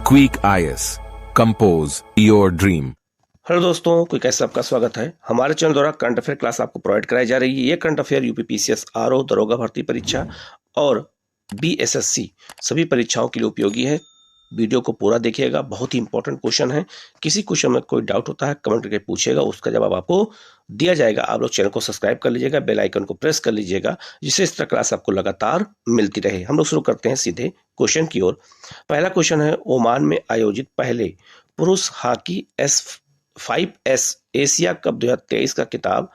Quick IS. Compose your dream. Hello दोस्तों, quick ऐसे आपका स्वागत है। हमारे चैनल द्वारा करंट अफेयर क्लास आपको प्रोवाइड कराई जा रही है। ये current affair UP PCS RO दरोगा भर्ती परीक्षा और बीएसएससी सभी परीक्षाओं के लिए उपयोगी है। वीडियो को पूरा देखिएगा, बहुत ही इंपॉर्टेंट क्वेश्चन है। किसी क्वेश्चन में कोई डाउट होता है कमेंट करके पूछिएगा, उसका जवाब आपको दिया जाएगा। आप लोग चैनल को सब्सक्राइब कर लीजिएगा, बेल आइकन को प्रेस कर लीजिएगा, जिससे इस तरह क्लास आपको लगातार मिलती रहे। हम लोग शुरू करते हैं सीधे क्वेश्चन की ओर। पहला क्वेश्चन है, ओमान में आयोजित पहले पुरुष हॉकी S5S एशिया कप 2023 का खिताब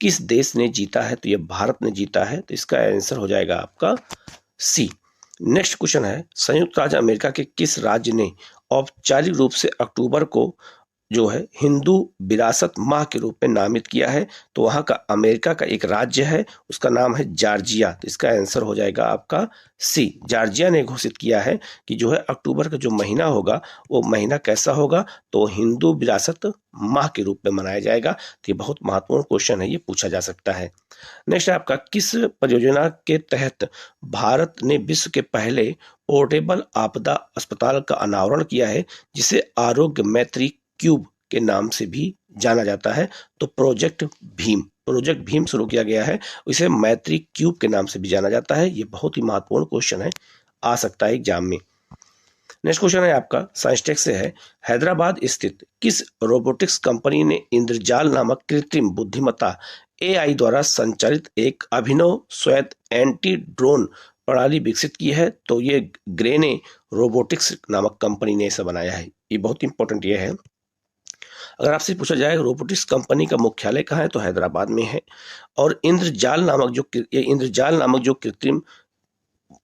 किस देश ने जीता है? तो ये भारत ने जीता है, तो इसका आंसर हो जाएगा आपका सी। नेक्स्ट क्वेश्चन है, संयुक्त राज्य अमेरिका के किस राज्य ने औपचारिक रूप से अक्टूबर को जो है हिंदू विरासत माह के रूप में नामित किया है? तो वहां का अमेरिका का एक राज्य है, उसका नाम है जॉर्जिया, तो इसका आंसर हो जाएगा आपका सी। जॉर्जिया ने घोषित किया है कि जो है अक्टूबर का जो महीना होगा वो महीना कैसा होगा, तो हिंदू विरासत माह के रूप में मनाया जाएगा। तो ये बहुत महत्वपूर्ण क्वेश्चन है, ये पूछा जा सकता है। नेक्स्ट है आपका, किस परियोजना के तहत भारत ने विश्व के पहले पोर्टेबल आपदा अस्पताल का अनावरण किया है, जिसे आरोग्य मैत्री क्यूब के नाम से भी जाना जाता है? तो प्रोजेक्ट भीम शुरू किया गया है, इसे मैत्री क्यूब के नाम से भी जाना जाता है। ये बहुत ही महत्वपूर्ण क्वेश्चन है, आ सकता है एग्जाम में। नेक्स्ट क्वेश्चन है आपका, साइंस टेक से है, हैदराबाद स्थित किस रोबोटिक्स कंपनी ने इंद्रजाल नामक कृत्रिम बुद्धिमत्ता AI द्वारा संचालित एक अभिनव स्वायत्त एंटी ड्रोन प्रणाली विकसित की है? तो ये ग्रेने रोबोटिक्स नामक कंपनी ने इसे बनाया है। ये बहुत इंपॉर्टेंट ये है। अगर आपसे पूछा जाए रोबोटिक्स कंपनी का मुख्यालय कहाँ है, तो हैदराबाद में है। और इंद्रजाल नामक जो कृत्रिम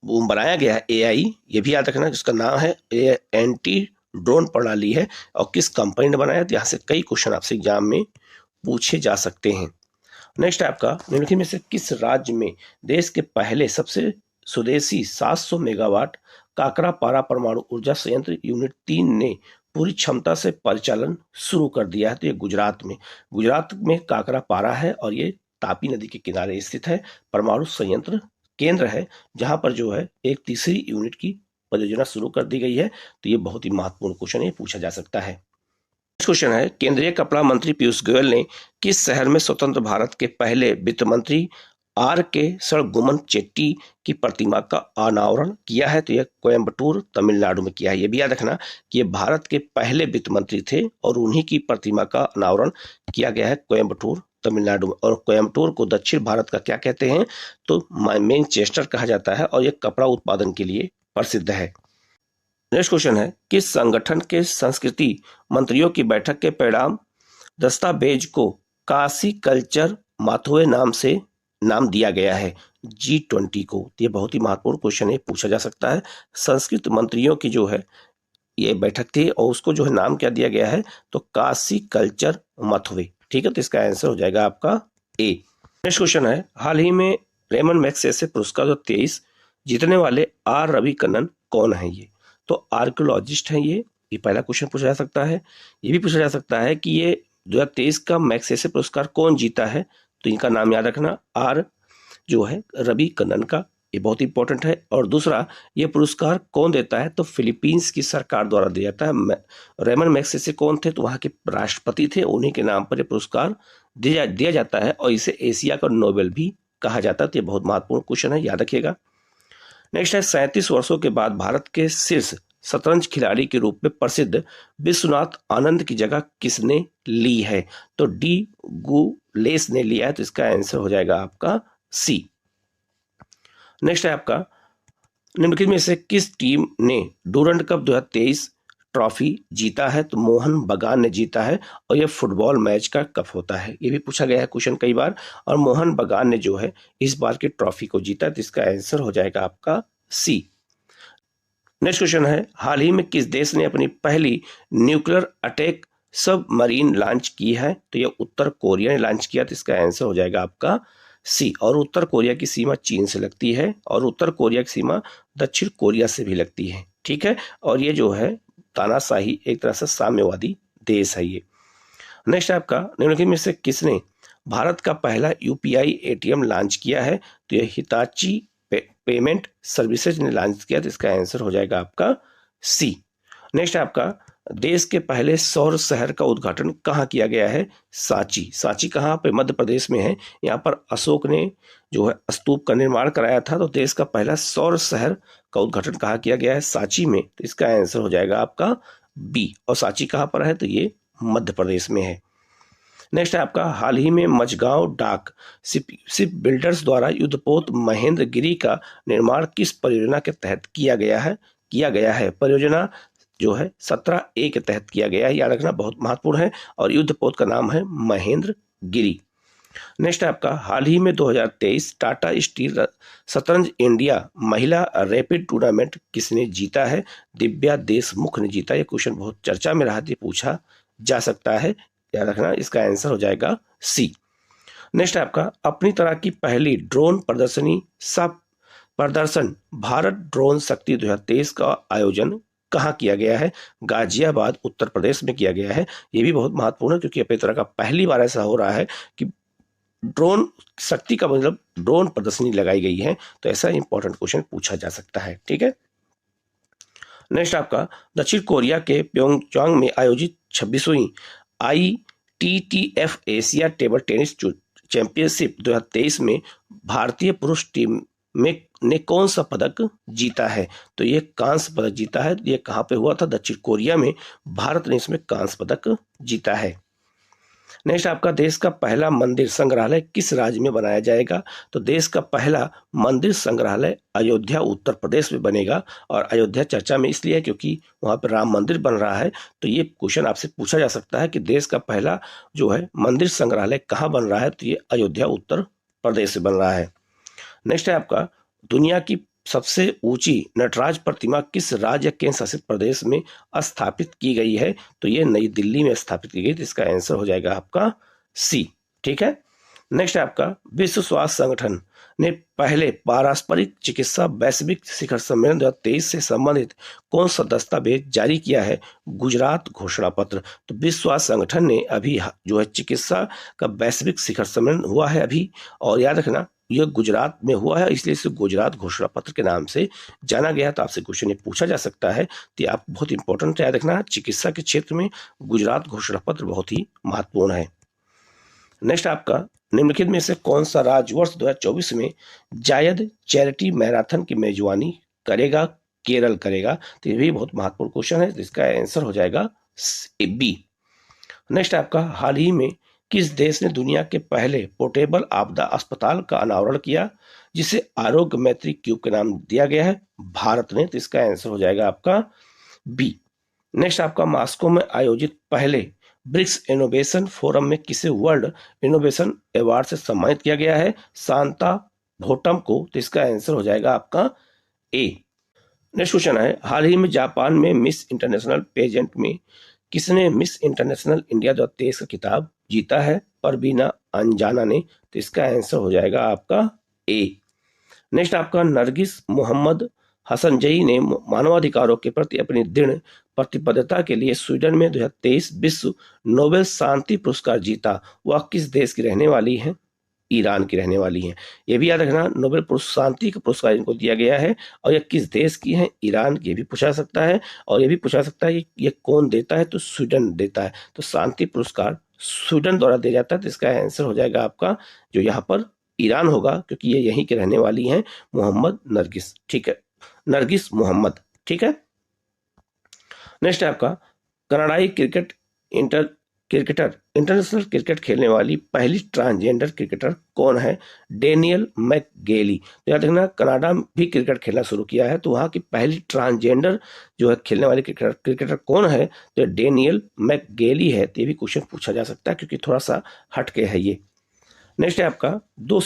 वो बनाया गया है AI, ये भी याद रखना, जिसका नाम है एंटी ड्रोन प्रणाली है, और किस कंपनी ने बनाया? तो यहाँ से कई क्वेश्चन आपसे एग्जाम में पूछे जा सकते हैं। नेक्स्ट है आपका, निम्नलिखित में से किस राज्य में देश के पहले सबसे स्वदेशी 700 मेगावाट काकरापारा परमाणु ऊर्जा संयंत्र यूनिट 3 ने पूरी क्षमता से परिचालन शुरू कर दिया है? तो ये गुजरात में काकरापारा है, और ये तापी नदी के किनारे स्थित है। परमाणु संयंत्र केंद्र है, जहां पर जो है एक तीसरी यूनिट की परियोजना शुरू कर दी गई है। तो ये बहुत ही महत्वपूर्ण क्वेश्चन है, पूछा जा सकता है। क्वेश्चन है, केंद्रीय कपड़ा मंत्री पीयूष गोयल ने किस शहर में स्वतंत्र भारत के पहले वित्त मंत्री R.K. सड़गुमन चेट्टी की प्रतिमा का अनावरण किया है? तो यह कोयम्बटूर तमिलनाडु में किया है। यह भी याद रखना कि ये भारत के पहले वित्त मंत्री थे, और उन्हीं की प्रतिमा का अनावरण किया गया है कोयम्बटूर तमिलनाडु में। और कोयम्बटूर को दक्षिण भारत का क्या कहते हैं? तो मैनचेस्टर कहा जाता है, और यह कपड़ा उत्पादन के लिए प्रसिद्ध है। नेक्स्ट क्वेश्चन है, किस संगठन के संस्कृति मंत्रियों की बैठक के परिणाम दस्तावेज को काशी कल्चर माथुए नाम से नाम दिया गया है? G20 को। ये बहुत ही महत्वपूर्ण क्वेश्चन है, पूछा जा सकता है। संस्कृत मंत्रियों की जो है ये बैठक थी, और उसको जो है नाम क्या दिया गया है? तो काशी कल्चर माथुए। ठीक है, तो इसका आंसर हो जाएगा आपका ए। नेक्स्ट क्वेश्चन है, हाल ही में रेमन मैग्सेसे पुरस्कार 2023 जीतने वाले R रविकन्नन कौन है? ये तो आर्कियोलॉजिस्ट हैं। ये पहला क्वेश्चन पूछा जा सकता है। ये भी पूछा जा सकता है कि ये 2023 का मैग्सेसे पुरस्कार कौन जीता है? तो इनका नाम याद रखना, R जो है रविकन्नन का, ये बहुत इंपॉर्टेंट है। और दूसरा, ये पुरस्कार कौन देता है? तो फिलीपींस की सरकार द्वारा दिया जाता है। रेमन मैग्सेसे कौन थे? तो वहाँ के राष्ट्रपति थे, उन्हीं के नाम पर ये पुरस्कार दिया जाता है, और इसे एशिया का नोबेल भी कहा जाता है। तो ये बहुत महत्वपूर्ण क्वेश्चन है, याद रखिएगा। नेक्स्ट है, 37 वर्षों के बाद भारत के शीर्ष शतरंज खिलाड़ी के रूप में प्रसिद्ध विश्वनाथ आनंद की जगह किसने ली है? तो डी गुलेस ने लिया है, तो इसका आंसर हो जाएगा आपका सी। नेक्स्ट है आपका, निम्नलिखित में से किस टीम ने डूरंड कप 2023 ट्रॉफी जीता है? तो मोहन बगान ने जीता है, और यह फुटबॉल मैच का कप होता है। ये भी पूछा गया है क्वेश्चन कई बार, और मोहन बगान ने जो है इस बार की ट्रॉफी को जीता, तो इसका आंसर हो जाएगा आपका सी। नेक्स्ट क्वेश्चन है, हाल ही में किस देश ने अपनी पहली न्यूक्लियर अटैक सबमरीन लॉन्च की है? तो यह उत्तर कोरिया ने लॉन्च किया, तो इसका आंसर हो जाएगा आपका सी। और उत्तर कोरिया की सीमा चीन से लगती है, और उत्तर कोरिया की सीमा दक्षिण कोरिया से भी लगती है। ठीक है, और ये जो है तानाशाही एक तरह से साम्यवादी देश है ये। नेक्स्ट आपका, निम्नलिखित में से किसने भारत का पहला UPI ATM लॉन्च किया है? तो यह हिताची पेमेंट सर्विसेज ने लॉन्च किया, तो इसका आंसर हो जाएगा आपका सी। नेक्स्ट है आपका देश के पहले सौर शहर का उद्घाटन कहाँ किया गया है? सांची। सांची कहाँ पे? मध्य प्रदेश में है। यहाँ पर अशोक ने जो है स्तूप का निर्माण कराया था। तो देश का पहला सौर शहर का उद्घाटन कहाँ किया गया है? सांची में। तो इसका आंसर हो जाएगा आपका बी। और सांची कहाँ पर है? तो ये मध्य प्रदेश में है। नेक्स्ट है आपका हाल ही में मझगांव डाक शिप बिल्डर्स द्वारा युद्धपोत महेंद्र गिरी का निर्माण किस परियोजना के तहत किया गया है? परियोजना जो है 17A के तहत किया गया है। याद रखना बहुत महत्वपूर्ण है। और युद्धपोत का नाम है महेंद्र गिरी। नेक्स्ट है आपका हाल ही में 2023 टाटा स्टील शतरंज इंडिया महिला रैपिड टूर्नामेंट किसने जीता है? दिव्या देशमुख ने जीता। ये क्वेश्चन बहुत चर्चा में रहा, पूछा जा सकता है। याद रखना इसका आंसर हो जाएगा सी। नेक्स्ट है आपका अपनी तरह की पहली ड्रोन प्रदर्शन भारत ड्रोन शक्ति 2023 का आयोजन कहाँ किया गया है? गाजियाबाद उत्तर प्रदेश में किया गया है। ये भी बहुत महत्वपूर्ण है क्योंकि अपनी तरह का पहली बार ऐसा हो रहा है कि ड्रोन शक्ति का मतलब ड्रोन प्रदर्शनी लगाई गई है। तो ऐसा इंपॉर्टेंट क्वेश्चन पूछा जा सकता है। ठीक है। नेक्स्ट आपका दक्षिण कोरिया के प्योंगयांग में आयोजित 26वीं ITTF Asia table tennis championship 2023 में भारतीय पुरुष टीम ने कौन सा पदक जीता है? तो ये कांस्य पदक जीता है। ये कहाँ पे हुआ था? दक्षिण कोरिया में। भारत ने इसमें कांस्य पदक जीता है। नेक्स्ट आपका देश का पहला मंदिर संग्रहालय किस राज्य में बनाया जाएगा? तो देश का पहला मंदिर संग्रहालय अयोध्या उत्तर प्रदेश में बनेगा। और अयोध्या चर्चा में इसलिए है क्योंकि वहां पर राम मंदिर बन रहा है। तो ये क्वेश्चन आपसे पूछा जा सकता है कि देश का पहला जो है मंदिर संग्रहालय कहाँ बन रहा है? तो ये अयोध्या उत्तर प्रदेश से बन रहा है। नेक्स्ट है आपका दुनिया की सबसे ऊंची नटराज प्रतिमा किस राज्य केंद्र शासित प्रदेश में स्थापित की गई है? तो ये नई दिल्ली में स्थापित की गई। तो इसका आंसर हो जाएगा आपका सी। ठीक है। नेक्स्ट है आपका विश्व स्वास्थ्य संगठन ने पहले पारस्परिक चिकित्सा वैश्विक शिखर सम्मेलन 2023 से संबंधित कौन सा दस्तावेज जारी किया है? गुजरात घोषणा पत्र। तो विश्व स्वास्थ्य संगठन ने अभी जो है चिकित्सा का वैश्विक शिखर सम्मेलन हुआ है अभी। और याद रखना यह गुजरात में हुआ है, इसलिए इसे गुजरात घोषणा पत्र के नाम से जाना गया। तो आपसे क्वेश्चन ये पूछा जा सकता है। तो आप बहुत इंपॉर्टेंट याद रखना, चिकित्सा के क्षेत्र में गुजरात घोषणा पत्र बहुत ही महत्वपूर्ण है। नेक्स्ट आपका निम्नलिखित में से कौन सा राज्य वर्ष 2024 में जायद चैरिटी मैराथन की मेजबानी करेगा? केरल करेगा। तो ये भी बहुत महत्वपूर्ण क्वेश्चन है। इसका आंसर हो जाएगा बी। नेक्स्ट आपका हाल ही में किस देश ने दुनिया के पहले पोर्टेबल आपदा अस्पताल का अनावरण किया जिसे आरोग्य मैत्री क्यूब के नाम दिया गया है? भारत ने। तो इसका आंसर हो जाएगा आपका बी। नेक्स्ट आपका मॉस्को में आयोजित पहले ब्रिक्स इनोवेशन फोरम में किसे वर्ल्ड इनोवेशन अवार्ड से सम्मानित किया गया है? शांता भोटम को। तो इसका आंसर हो जाएगा आपका ए। नेक्स्ट क्वेश्चन है हाल ही में जापान में मिस इंटरनेशनल पेजेंट में किसने मिस इंटरनेशनल इंडिया 2023 का खिताब जीता है? परवीना अंजाना ने। तो इसका आंसर हो जाएगा आपका ए। नेक्स्ट आपका नरगिस मोहम्मद हसनजई ने मानवाधिकारों के प्रति अपनी दृढ़ प्रतिबद्धता के लिए स्वीडन में 2023 विश्व नोबेल शांति पुरस्कार जीता। वह किस देश की रहने वाली है? ईरान की रहने वाली हैं। ये भी याद रखना नोबेल शांति का पुरस्कार इनको दिया गया है। और ये किस देश की है? ईरान की। भी पूछा सकता है। और ये भी पूछा सकता है कि ये कौन देता है? तो स्वीडन देता है। तो शांति पुरस्कार स्वीडन द्वारा दिया जाता है। तो इसका आंसर हो जाएगा आपका जो यहाँ पर ईरान होगा क्योंकि ये यहीं के रहने वाली हैं, मोहम्मद नरगिस। ठीक है, नरगिस मोहम्मद। ठीक है। नेक्स्ट है आपका कनाडाई क्रिकेटर इंटरनेशनल क्रिकेट खेलने वाली पहली ट्रांसजेंडर क्रिकेटर कौन है? डेनियल मैकगेली। तो याद रखना कनाडा भी क्रिकेट खेलना शुरू किया है। तो वहाँ की पहली ट्रांसजेंडर जो है खेलने वाली क्रिकेटर कौन है? तो डेनियल मैकगेली है। तो ये भी क्वेश्चन पूछा जा सकता है क्योंकि थोड़ा सा हटके है ये। नेक्स्ट है आपका 2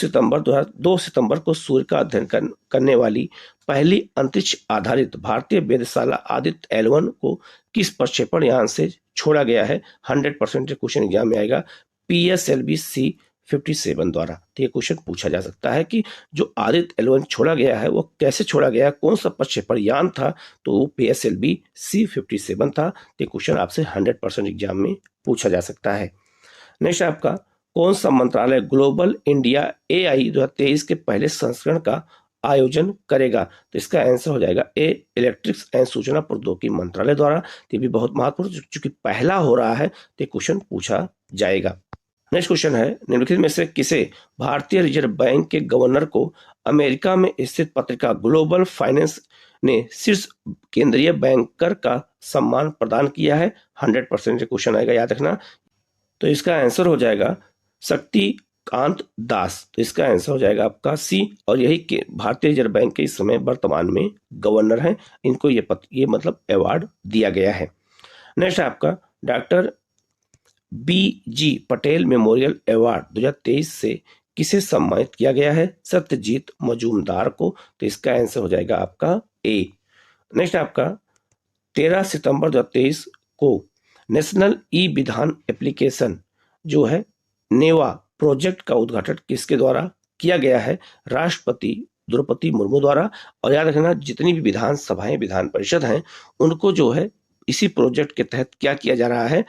सितंबर को सूर्य का अध्ययन करने वाली पहली अंतरिक्ष आधारित भारतीय वेधशाला आदित्य L1 को किस प्रक्षेपण यान से छोड़ा गया है? 100% क्वेश्चन एग्जाम में आएगा PSLV C-57 द्वारा। तो ये क्वेश्चन पूछा जा सकता है कि जो आदित्य L1 छोड़ा गया है वो कैसे छोड़ा गया, कौन सा प्रक्षेपण यान था? तो वो PSLV C-57 था। तो ये क्वेश्चन आपसे 100% एग्जाम में पूछा जा सकता है। नेक्स्ट आपका कौन सा मंत्रालय ग्लोबल इंडिया AI 2023 के पहले संस्करण का आयोजन करेगा? तो इसका आंसर हो जाएगा ए, इलेक्ट्रिक्स एंड सूचना प्रौद्योगिकी मंत्रालय द्वारा। तो ये भी बहुत महत्वपूर्ण, चूंकि पहला हो रहा है तो क्वेश्चन पूछा जाएगा। नेक्स्ट क्वेश्चन है, निम्नलिखित में से किसे भारतीय रिजर्व बैंक के गवर्नर को अमेरिका में स्थित पत्रिका ग्लोबल फाइनेंस ने शीर्ष केंद्रीय बैंकर का सम्मान प्रदान किया है? 100% क्वेश्चन आएगा, याद रखना। तो इसका आंसर हो जाएगा शक्तिकांत दास। तो इसका आंसर हो जाएगा आपका सी, और यही भारतीय रिजर्व बैंक के इस समय वर्तमान में गवर्नर हैं। इनको ये मतलब अवार्ड दिया गया है। नेक्स्ट है आपका doctor BG Patel memorial award 2023 से किसे सम्मानित किया गया है? सत्यजीत मजूमदार को। तो इसका आंसर हो जाएगा आपका ए। नेक्स्ट आपका 13 सितंबर 2023 को नेशनल ई विधान एप्लीकेशन जो है नेवा प्रोजेक्ट का उद्घाटन किसके द्वारा किया गया है? राष्ट्रपति द्रौपदी मुर्मू द्वारा। और याद रखना, जितनी भी विधानसभाएं, विधान परिषद हैं, उनको जो है इसी प्रोजेक्ट के तहत क्या किया जा रहा है?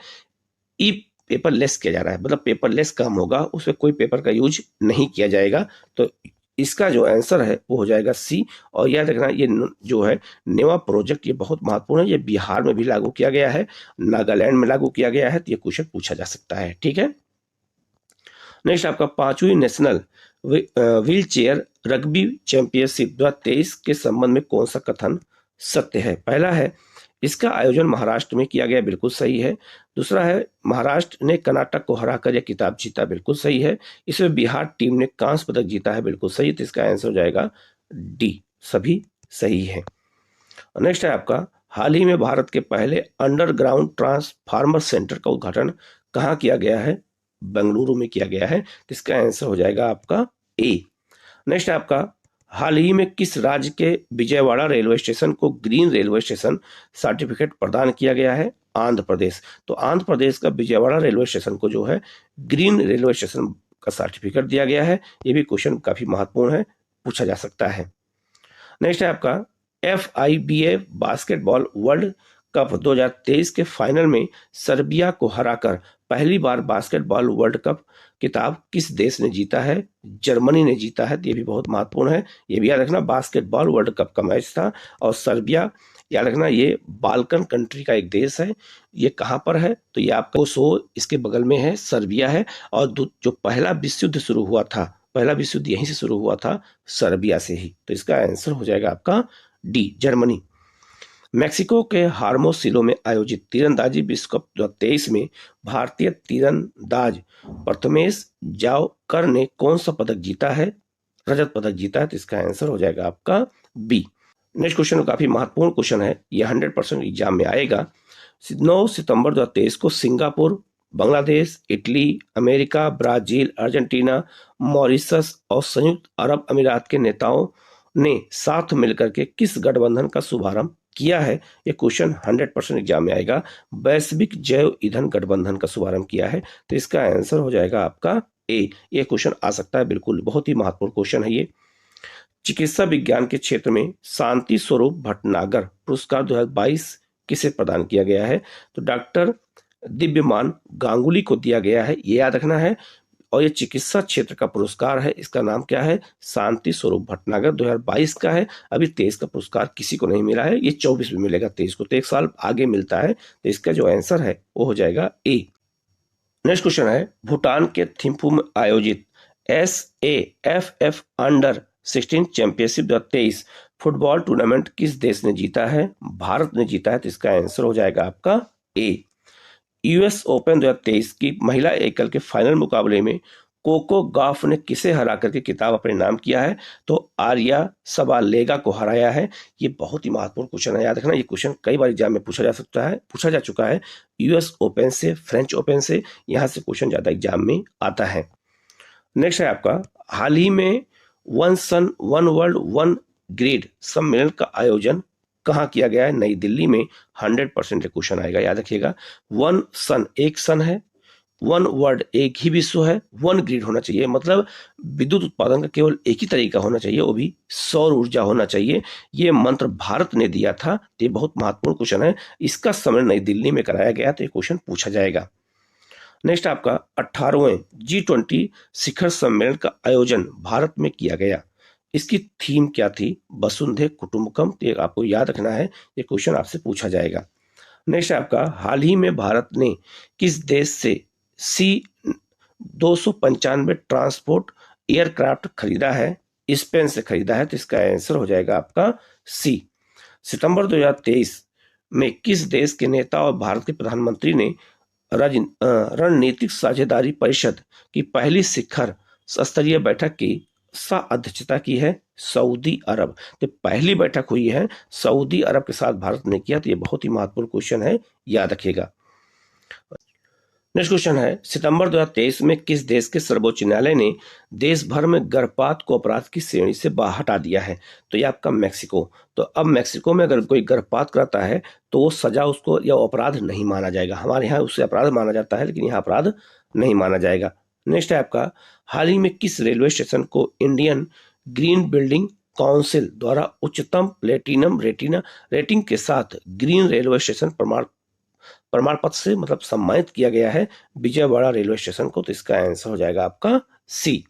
ई पेपरलेस किया जा रहा है, मतलब पेपरलेस काम होगा, उसमें कोई पेपर का यूज नहीं किया जाएगा। तो इसका जो आंसर है वो हो जाएगा सी। और याद रखना, ये जो है नेवा प्रोजेक्ट ये बहुत महत्वपूर्ण है। ये बिहार में भी लागू किया गया है, नागालैंड में लागू किया गया है। तो ये क्वेश्चन पूछा जा सकता है, ठीक है। नेक्स्ट आपका 5वीं national wheelchair rugby championship 2023 के संबंध में कौन सा कथन सत्य है? पहला है, इसका आयोजन महाराष्ट्र में किया गया, बिल्कुल सही है। दूसरा है, महाराष्ट्र ने कर्नाटक को हराकर यह खिताब जीता, बिल्कुल सही है। इसमें बिहार टीम ने कांस्य पदक जीता है, बिल्कुल सही। तो इसका आंसर हो जाएगा डी, सभी सही है। नेक्स्ट है आपका, हाल ही में भारत के पहले अंडरग्राउंड ट्रांसफार्मर सेंटर का उद्घाटन कहाँ किया गया है? बेंगलुरु में किया गया है। तो इसका आंसर हो जाएगा आपका ए। नेक्स्ट आपका, हाल ही में किस राज्य के विजयवाड़ा रेलवे स्टेशन को ग्रीन रेलवे स्टेशन सर्टिफिकेट प्रदान किया गया है? आंध्र प्रदेश। तो आंध्र प्रदेश का विजयवाड़ा रेलवे स्टेशन को जो है ग्रीन रेलवे स्टेशन का सर्टिफिकेट दिया गया है। ये भी क्वेश्चन काफी महत्वपूर्ण है, पूछा जा सकता है। नेक्स्ट है आपका, FIBA बास्केटबॉल वर्ल्ड कप 2023 के फाइनल में सर्बिया को हराकर पहली बार बास्केटबॉल वर्ल्ड कप खिताब किस देश ने जीता है? जर्मनी ने जीता है। तो ये भी बहुत महत्वपूर्ण है, ये भी याद रखना। बास्केटबॉल वर्ल्ड कप का मैच था और सर्बिया, याद रखना, ये बाल्कन कंट्री का एक देश है। ये कहाँ पर है? तो ये आपका कोसोवो इसके बगल में है, सर्बिया है। और जो पहला विश्व युद्ध शुरू हुआ था, पहला विश्व युद्ध यहीं से शुरू हुआ था, सर्बिया से ही। तो इसका आंसर हो जाएगा आपका डी, जर्मनी। मेक्सिको के हार्मोसिलो में आयोजित तीरंदाजी विश्व कप 2023 में भारतीय तीरंदाज प्रथमेश जावकर ने कौन सा पदक जीता है? रजत पदक जीता है। तो इसका आंसर हो जाएगा आपका बी। नेक्स्ट क्वेश्चन काफी महत्वपूर्ण क्वेश्चन है, ये 100% एग्जाम में आएगा। 9 सितंबर 2023 को Singapore, Bangladesh, Italy, America, Brazil, Argentina, Mauritius और संयुक्त अरब अमीरात के नेताओं ने साथ मिलकर के किस गठबंधन का शुभारंभ किया है? ये क्वेश्चन 100% एग्जाम में आएगा। वैश्विक जैव ईंधन गठबंधन का शुभारंभ किया है। तो इसका आंसर हो जाएगा आपका ए। ये क्वेश्चन आ सकता है, बिल्कुल, बहुत ही महत्वपूर्ण क्वेश्चन है ये। चिकित्सा विज्ञान के क्षेत्र में शांति स्वरूप भटनागर पुरस्कार 2022 किसे प्रदान किया गया है? तो डॉक्टर दिव्यमान गांगुली को दिया गया है, ये याद रखना है। और ये चिकित्सा क्षेत्र का पुरस्कार है, इसका नाम क्या है? शांति स्वरूप भटनागर 2022 का है। अभी 23 का पुरस्कार किसी को नहीं मिला है, ये 24 में मिलेगा 23 को, तो एक साल आगे मिलता है। तो इसका जो आंसर है वो हो जाएगा ए। नेक्स्ट क्वेश्चन है, भूटान के थिम्पू में आयोजित SAFF अंडर-16 चैंपियनशिप 2023 फुटबॉल टूर्नामेंट किस देश ने जीता है? भारत ने जीता है। तो इसका आंसर हो जाएगा आपका ए। US ओपन 2023 की महिला एकल के फाइनल मुकाबले में कोको गॉफ ने किसे हरा करके खिताब अपने नाम किया है? तो आर्या सबालेगा को हराया है। ये बहुत ही महत्वपूर्ण क्वेश्चन है, याद रखना। ये क्वेश्चन कई बार एग्जाम में पूछा जा चुका है। US ओपन से, फ्रेंच ओपन से, यहाँ से क्वेश्चन ज्यादा एग्जाम में आता है। नेक्स्ट है आपका, हाल ही में one sun one world one grid सम्मेलन का आयोजन कहाँ किया गया है? नई दिल्ली में। 100% क्वेश्चन आएगा, याद रखिएगा। वन सन, एक सन है, वन वर्ल्ड एक ही विश्व है, वन ग्रिड होना चाहिए, मतलब विद्युत उत्पादन का केवल एक ही तरीका होना चाहिए, वो भी सौर ऊर्जा होना चाहिए। ये मंत्र भारत ने दिया था। तो ये बहुत महत्वपूर्ण क्वेश्चन है। इसका सम्मेलन नई दिल्ली में कराया गया, तो ये क्वेश्चन पूछा जाएगा। नेक्स्ट आपका 18वें G20 शिखर सम्मेलन का आयोजन भारत में किया गया। इसकी थीम क्या थी? वसुंधैव कुटुंबकम। ये आपको याद रखना है, ये क्वेश्चन आपसे पूछा जाएगा। नेक्स्ट आपका, हाल ही में भारत ने किस देश से C-295 ट्रांसपोर्ट एयरक्राफ्ट खरीदा है? स्पेन से खरीदा है, तो इसका आंसर हो जाएगा आपका सी। सितंबर 2023 में किस देश के नेता और भारत के प्रधानमंत्री ने रणनीतिक साझेदारी परिषद की पहली शिखर स्तरीय बैठक की अध्यक्षता की है? सऊदी अरब। तो पहली बैठक हुई है सऊदी अरब के साथ भारत ने किया। तो ये बहुत ही महत्वपूर्ण क्वेश्चन है, याद रखिएगा। नेक्स्ट क्वेश्चन है, सितंबर 2023 में किस देश के सर्वोच्च न्यायालय ने देश भर में गर्भपात को अपराध की श्रेणी से बाहर हटा दिया है? तो ये आपका मैक्सिको। तो अब मैक्सिको में अगर कोई गर्भपात करता है तो वो सजा उसको या अपराध नहीं माना जाएगा। हमारे यहाँ उसे अपराध माना जाता है, लेकिन यहाँ अपराध नहीं माना जाएगा। नेक्स्ट है आपका, हाल ही में किस रेलवे स्टेशन को इंडियन ग्रीन बिल्डिंग काउंसिल द्वारा उच्चतम प्लेटिनम रेटिंग के साथ ग्रीन रेलवे स्टेशन प्रमाण पत्र से मतलब सम्मानित किया गया है? विजयवाड़ा रेलवे स्टेशन को। तो इसका आंसर हो जाएगा आपका सी।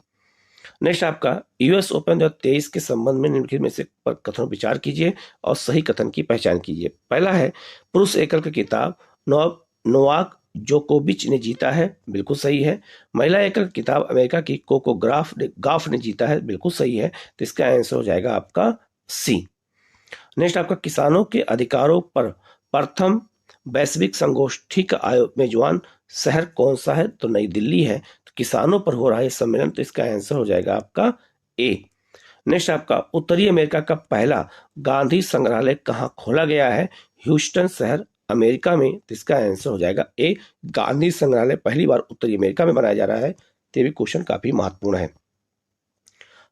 नेक्स्ट आपका, यूएस ओपन 2023 के संबंध में निम्नलिखित में से पर कथनों विचार कीजिए और सही कथन की पहचान कीजिए। पहला है, पुरुष एकल का किताब नोवाक जोकोविच ने जीता है, बिल्कुल सही है। महिला एकल किताब अमेरिका की कोको गाफ ने जीता है, बिल्कुल सही है। तो इसका आंसर हो जाएगा आपका सी। नेक्स्ट आपका, किसानों के अधिकारों पर प्रथम वैश्विक संगोष्ठी का मेजबान शहर कौन सा है? तो नई दिल्ली है। तो किसानों पर हो रहा है सम्मेलन, तो इसका आंसर हो जाएगा आपका ए। नेक्स्ट आपका, उत्तरी अमेरिका का पहला गांधी संग्रहालय कहाँ खोला गया है? ह्यूस्टन शहर अमेरिका में। तो इसका आंसर हो जाएगा ए। गांधी संग्रहालय पहली बार उत्तरी अमेरिका में बनाया जा रहा है। तो भी क्वेश्चन काफी महत्वपूर्ण है।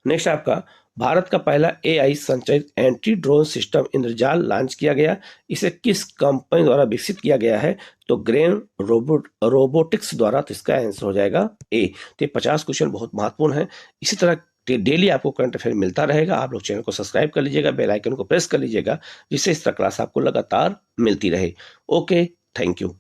नेक्स्ट आपका, भारत का पहला AI संचालित एंटी ड्रोन सिस्टम इंद्रजाल लॉन्च किया गया। इसे किस कंपनी द्वारा विकसित किया गया है? तो ग्रेन रोबोटिक्स द्वारा। तो इसका आंसर हो जाएगा ए। तो 50 क्वेश्चन बहुत महत्वपूर्ण है। इसी तरह डेली आपको करंट अफेयर मिलता रहेगा। आप लोग चैनल को सब्सक्राइब कर लीजिएगा, बेल आइकन को प्रेस कर लीजिएगा, जिससे इस तरह क्लास आपको लगातार मिलती रहे। Okay, thank you.